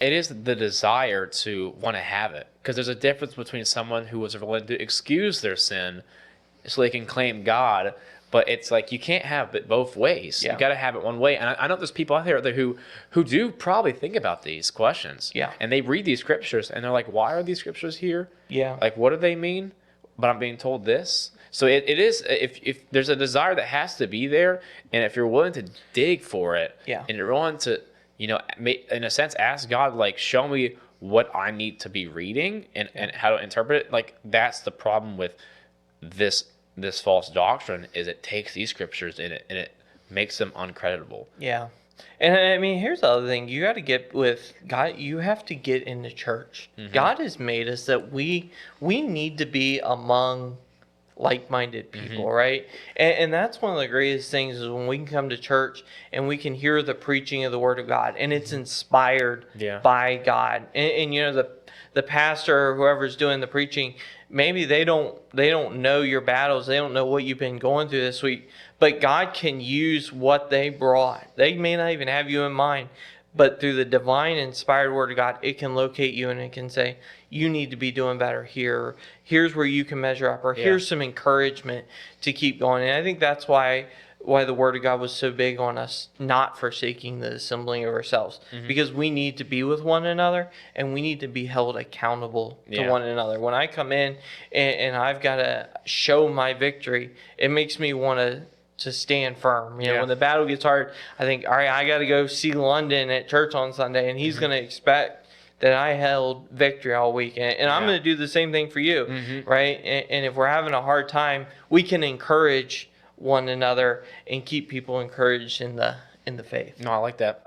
it is the desire to want to have it, because there's a difference between someone who was willing to excuse their sin so they can claim God, but it's like you can't have it both ways. Yeah. You got to have it one way. And I know there's people out there who do probably think about these questions. Yeah. And they read these scriptures and they're like, why are these scriptures here? Yeah. Like, what do they mean? But I'm being told this. So it is, if there's a desire that has to be there, and if you're willing to dig for it, Yeah. and you're willing to, in a sense, ask God, like, show me what I need to be reading and how to interpret it. Like, that's the problem with this false doctrine, is it takes these scriptures and it makes them uncreditable. Yeah. And I mean, here's the other thing. You got to get with God. You have to get in the church. Mm-hmm. God has made us that we need to be among like-minded people, Mm-hmm. right? And that's one of the greatest things, is when we can come to church and we can hear the preaching of the Word of God, and it's inspired by God. And the pastor or whoever's doing the preaching, maybe they don't know your battles. They don't know what you've been going through this week. But God can use what they brought. They may not even have you in mind, but through the divine inspired Word of God, it can locate you and it can say, you need to be doing better here. Here's where you can measure up, or here's some encouragement to keep going. And I think that's why the Word of God was so big on us not forsaking the assembling of ourselves, because we need to be with one another and we need to be held accountable to one another. When I come in and I've got to show my victory, it makes me want to stand firm. When the battle gets hard, I think, all right, I got to go see London at church on Sunday, and he's going to expect that I held victory all week. And I'm going to do the same thing for you, right? And if we're having a hard time, we can encourage one another and keep people encouraged in the faith. No, I like that.